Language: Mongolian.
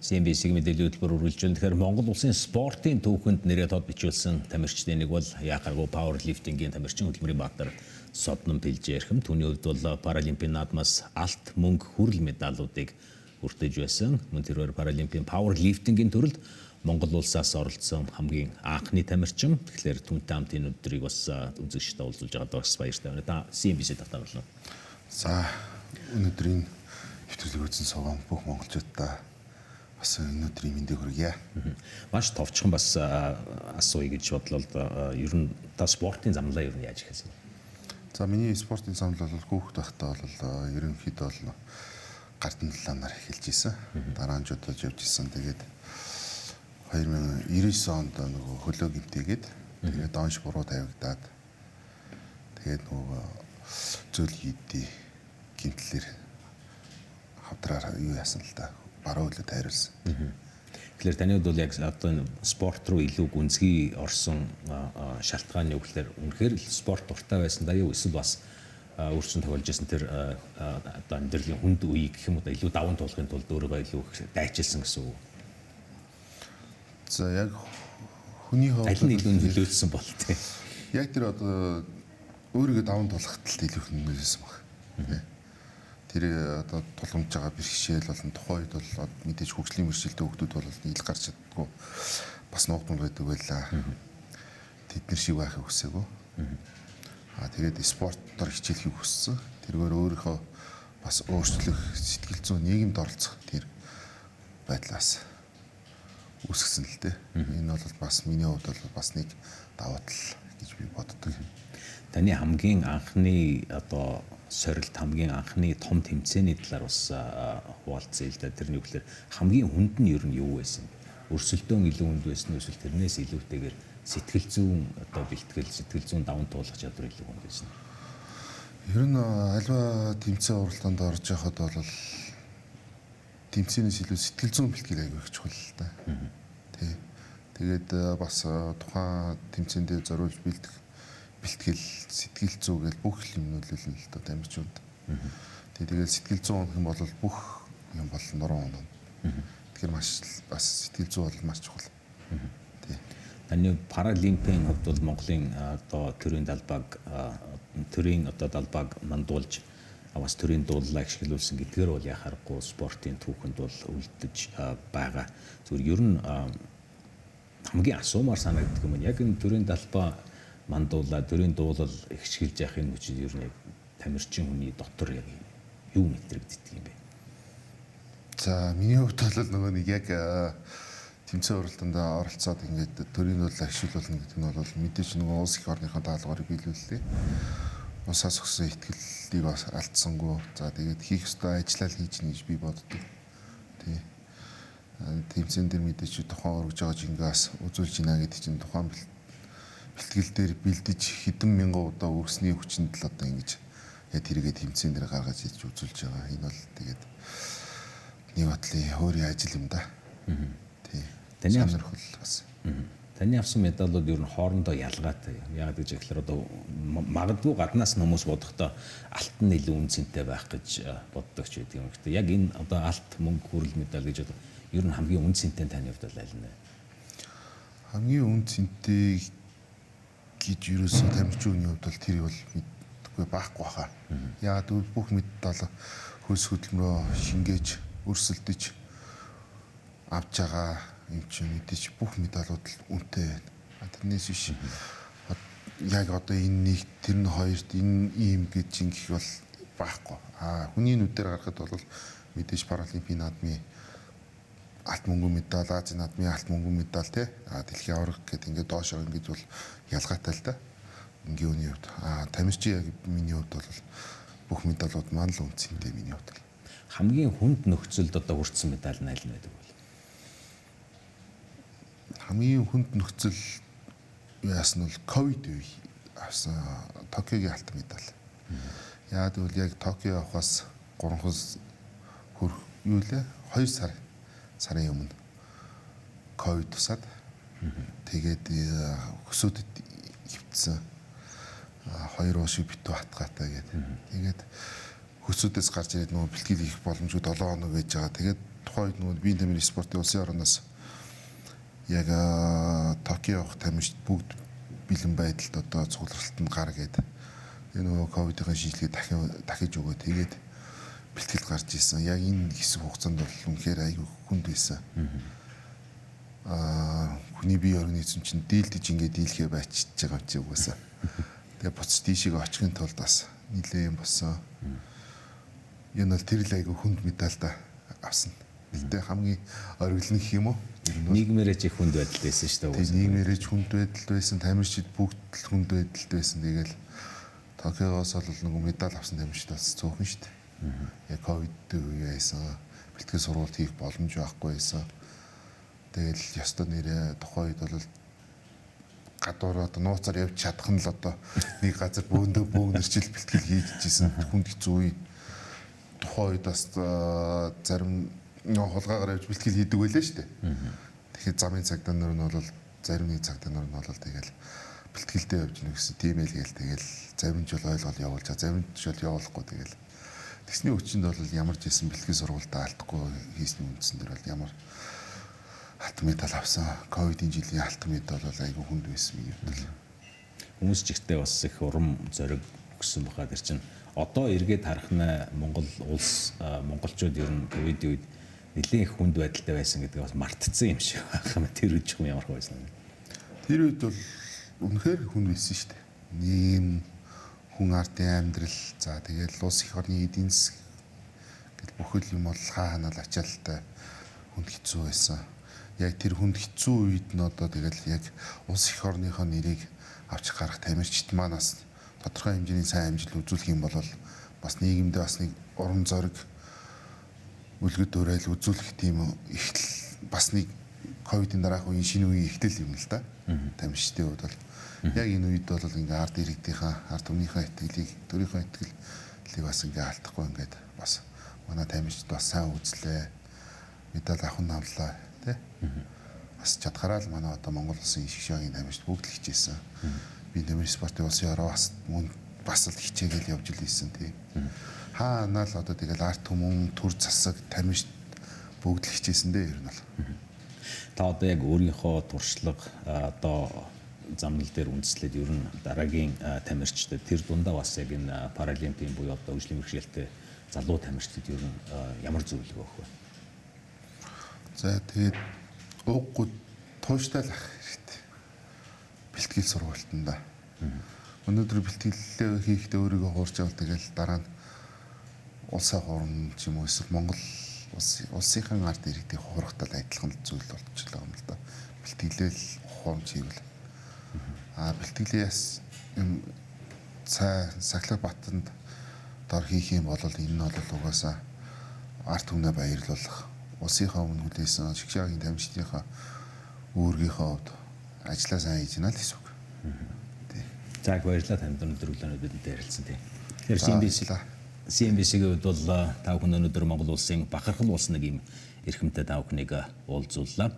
CNBC-ийн мэдээллийн хөтөлбөр үргэлж байна. Тэгэхээр Монгол улсын спортын түүхэнд нэрээ тод бичүүлсэн тамирчдын нэг бол яахааргүй пауэрлифтингийн тамирчин Хөдөлмөрийн Баатар Содном Бэлжээрхэм. Түүний хувьд бол Паралимпийн наадмаас алт, мөнгө, хүрэл медалуудыг хүртэж байсан. Мөн тэрээр Паралимпийн пауэрлифтингийн төрөлд Монгол улсаас оролцсон хамгийн анхны тамирчин. Тэгэхээр түүнтэй хамт энэ өдрийг бас үзэгчтэй уулзуулж байгаад бас баяртай байна. Та CNBC татаглана. За өнөөдрийн нэвтрүүлгийг үзэн сууган бүх монголчуудаа бас өнөөдрийн мэндийг хүргье. Маш товчхон бас асууя гэж бодлоо. Ер нь та спортын замлаа ер нь яаж ихсэн? За миний спортын замл бол хүүхэд байхдаа бол ерөнхийдөө бол гартан талаанаар эхэлж исэн. Дараа нь жодож явж исэн. Тэгээд 2099 онд нөгөө хөлөө гимтээгээд тэгээд онш буруу тавигдаад тэгээд нөгөө зөөл хийдий гимтлэр хавдраар юу яасан л да. Баруун хөлөд тайруулсан. Тэгэхээр таны хувьд бол яг одоо спорт руу илүү гүнзгий орсон шалтгааны үгээр үнэхээр спорт дуртай байсан да юу эсвэл бас өөрсдөө тохиолж байсан тэр одоо амьдралын хүнд үеийг гэх юм уу илүү даван туулахын тулд өөрийгөө илүү дайчилсан гэсэн үг. За яг хүний хувьд аль нь илүү нөлөөлсөн бол тээ. Яг тэр одоо өөрийгөө даван туулахад л илүү нөлөөлсөн баг. Тэр одоо тулгамж байгаа бэрхшээл болон тухайн үед бол мэдээж хөгжлийн мөршилтэй хүмүүс бол ил гарч чаддгүй бас нуугдмал байдаг байлаа. Тэд нар шиг байхыг хүсээгүй. Тэгээд спортоор хичээлхийг хүссэн. Тэргээр өөрийнхөө бас өөрчлөх сэтгэл зүйн нийгэмд оролцох тэр байдлаас үүсгэсэн л дээ. Энэ бол бас миний хувьд бол бас нэг давуу тал гэж би боддог. Таны хамгийн анхны одоо сорилт хамгийн анхны том тэмцээний талаар бас хуваалцъя л да. Тэрний үгээр хамгийн хүнд нь ер нь юу байсан? Өрсөлдөөн илүү хүнд байсан эсвэл тэрнээс илүүтэйгээр сэтгэл зүйн одоо бэлтгэл, сэтгэл зүйн даван туулах чадвар илүү хүнд байсан. Ер нь альва тэмцээн уралдаанд орж яхад бол тэмцээнээс илүү сэтгэл зүйн бэлтгэл аягүй их чухал л да. Тий. Тэгээд бас тухайн тэмцээндээ зориулж бэлтгэл сэтгэл зүй гэл бүх юм нөлөөлнө л доо тамирчууд. Тэгээд сэтгэл зүй гэх юм бол бүх юм бол нуруу унаа. Тэгэхээр маш бас сэтгэл зүй бол маш чухал. Тий. Таны Паралимпийн хувьд бол Монголын одоо төрийн далбааг мандуулж бас төрийн дууллаа ашиглуулсан гэдгээр бол яхаарахгүй спортын түүхэнд бол үлдэж байгаа. Зүгээр ер нь хамгийн асуумаар санагддаг юм. Яг энэ төрийн далбаа мандуулаад төрийн дуулал ихшгэлж яхахын хүчил ер нь яг тамирчин хүний дотор яг юу мэдрэгддэг юм бэ? За миний хувьд бол нөгөө нэг яг тэмцээн уралдаанд оролцоод ингээд төрийн дуулал ашиглуулна гэдэг нь бол мэдээж нөгөө улс их орныхоо даалгаврыг биелүүллээ. Усаас өгсөн ихтгэлийг бас алдсангүй. За тэгээд хийх ёстой ажлаа хийж нэж би боддог. Тий. Тэмцээн дээр мэдээж тухайн өргөж байгаа жингаас үзүүлж гинэ гэдэг чинь тухайн бэлтгэл дээр бэлдэж хэдэн мянган удаа өгсөний хүчинд л одоо ингэж яг тэрийгэ тэмцээн дээр гаргаж иж үзүүлж байгаа. Энэ бол тэгээд нэг бодлын өөрийн ажил юм да. Тий. Таны сонирхол бас. Таны авсан медалууд ер нь хоорондоо ялгаатай. Яг гэж ихлээр одоо магадгүй гаднаас нь хүмүүс бодохдоо алт нь илүү үнцэнтэй байх гэж боддог ч гэдэг юм. Гэхдээ яг энэ одоо алт, мөнгө, хүрэл медаль гэж одоо ер нь хамгийн үнцэнтэй таны хувьд аль нь вэ? Хамгийн үнцэнтэй гэж юусэн тамирчны хувьд бол тэр бол мэдгүй байхгүй хаа. Яг бүх медаль хөлс хөдөлмөрөө шингээж, өрсөлдөж авч байгаа юм чинь мэдээж бүх медалууд л үнэтэй байна. Тэрнээс биш яг одоо энэ нэг тэр нь хоёрт энэ ийм гэж ингэх бол байхгүй. Хүний нүдээр харахад бол мэдээж Паралимпийн наадмын алт мөнгөн медаль, Азийн наадмын алт мөнгөн медаль тий. Дэлхийн аварга гэдэг ингээд доошоо ингэж бол ялгаатай л да. Ингийн үний хувьд. Тамирчин яг миний хувьд бол бүх медалууд маань л үнцэнтэй миний хувьд. Хамгийн хүнд нөхцөлд одоо хүртсэн медаль нь аль нь байдаг вэ? Хамгийн хүнд нөхцөл яасан бол ковид үе авсан Токиогийн алт медаль. Яг бол яг Токио авахаас 3 хос хөрх юу лээ 2 сарын өмнө ковид тусаад тэгээд хөсөөдөд хөвтсөн 2 уушиг битүү хатгаатай гэдэг. Тэгээд хөсөөдөөс гарч ирээд нөгөө бэлтгэл хийх боломжгүй 7 хоног байж байгаа. Тэгээд тухайд нөгөө биеийн тамирын спортын улсын ороноос яг Токио явах тамирчид бүгд бэлэн байдалд одоо цугларалтанд гар гээд энэ нөгөө ковидын шинжилгээ дахиж өгөө тэгээд бэлтгэл гарч ирсэн. Яг энэ хэсэг хугацаанд бол үнэхээр аюу хүнд байсан. Хүний бие организм чинь дийлдэж ингээд дийлхээ байчиж байгаа юм чи угаасаа. Тэгээ буцаж тийшээ очихын тулд бас нилээ юм болсон. Энэ бол тэр л аюу хүнд медаль да авсан. Гэтэ хамгийн оргил нь гэх юм уу? Нийгмээрээ ч их хүнд байдал байсан шүү дээ. Нийгмээрээ ч хүнд байдал байсан, тамирчид бүгд л хүнд байдалд байсан. Тэгэл Токиогоос бол нэг медаль авсан тамирчид бас цөөхөн шүү дээ. Яг ковид үе байсан. Бэлтгэл сургалт хийх боломж байхгүй байсан. Тэгэл ёстой нэрээ тухайн үед бол гадуур одоо нууцаар явж чадах нь л одоо нэг газар бөөнөрчил бэлтгэл хийжсэн хүнд хэцүү үе. Тухайн үед бас зарим хулгаагаар явж бэлтгэл хийдэг байлаа шүү дээ. Тэгэхээр замын цагдаа нар нь бол зарим нэг цагдаа нар нь бол тэгэл бэлтгэлдээ явж нэг гэсэн тийм ээ гээл тэгэл зарим жил ойлгол явуулж зарим жил явуулахгүй тэгэл тэгсний өчөнд бол ямар ч хийсэн бэлтгэл сургуультаа алдахгүй хийсний үндсэн дээр бол ямар алтан медаль авсан ковидын жилийн алтан медаль бол айгүй хүнд байсан юм бол хүмүүс ч ихтэй бас их урам зориг өгсөн баха тэр чинь одоо эргээд харах нь Монгол улс монголчууд ер нь ковидын үед нэлээд их хүнд байдалтай байсан гэдгийг бас мартцсан юм шиг байна. Тэр үеч юм ямар байсан бэ? Тэр үед бол үнэхээр хүнд байсан шүү дээ. Нийгэм хүн ардын амьдрал за тэгээд улс их орны эдийн засаг гэл бүхэл юм бол хаанаа л ачаалттай хүнд хэцүү байсан. Яг тэр хүнд хэцүү үед нь одоо тэгэл яг улс их орныхоо нэрийг авч гарах тамирчид манаас тодорхой хэмжээний сайн амжилт үзүүлэх юм бол бас нийгэмдээ бас нэг урам зориг үлгэд урайл үзүүлэх тийм ихтэл бас нэг ковидын дараах үеийн шинэ үеийн ихтэл юм л да. Тамирчдын хувьд бол яг энэ үед бол ингээ ард иргэдийнхаа ард түмнийхээ итгэлийг төрийнхөө итгэлийг бас ингээ алдахгүй ингээд бас манай тамирчид бас сайн үзлээ. Медаль авах нь авлаа тий. Бас чадхаараа л манай одоо Монгол улсын ишг шогийн тамирчид бүгд л хичээсэн. Би тамирын спортын улсын ороо бас л хичээгээл явж л ийсэн тий. Хаанаа л одоо тэгэл арт түмэн төр засаг тамирчид бүгд л хичээсэн дээ ер нь бол. Та одоо яг өөрийнхөө туршлага одоо замнал дээр үндэслээд ер нь дараагийн тамирчдад тэр дундаа бас яг энэ паралимпийн буюу одоо хөгжлийн бэрхшээлтэй залуу тамирчдад ер нь ямар зөвлөгөө өгөх вэ? За тэгээд ууггүй тууштай л ах хэрэгтэй. Бэлтгэл сургалтанда. Өнөөдөр бэлтгэлээ хийхдээ өөрийгөө хуурч авал тэгэл дараа нь улсаа хуурна ч юм уу эсвэл Монгол улсынхан ард иргэдийн хуурахтал адилхан зүйл болчихлоо юм л да. Бэлтгэлээ хуурч хийвэл бэлтгэлээс юм цай Сахлах Батанд дор хийх юм бол энэ нь бол угаасаа арт түмнээ баярлуулах улсынхаа өмнө хүлээсэн шгшаагийн тамирчдынхаа үүргийнхээ хувьд ажиллаа сайн хийж байна л гэсэн үг. За баярлалаа танд өнөөдөр өглөөнөө бидэнтэй ярилцсан тийм. Тэгэхээр CNBC-ийн хувьд бол та бүхэн өнөөдөр Монгол улсын бахархал улс нэг юм эрхэмтэй та бүхнийг уулзууллаа.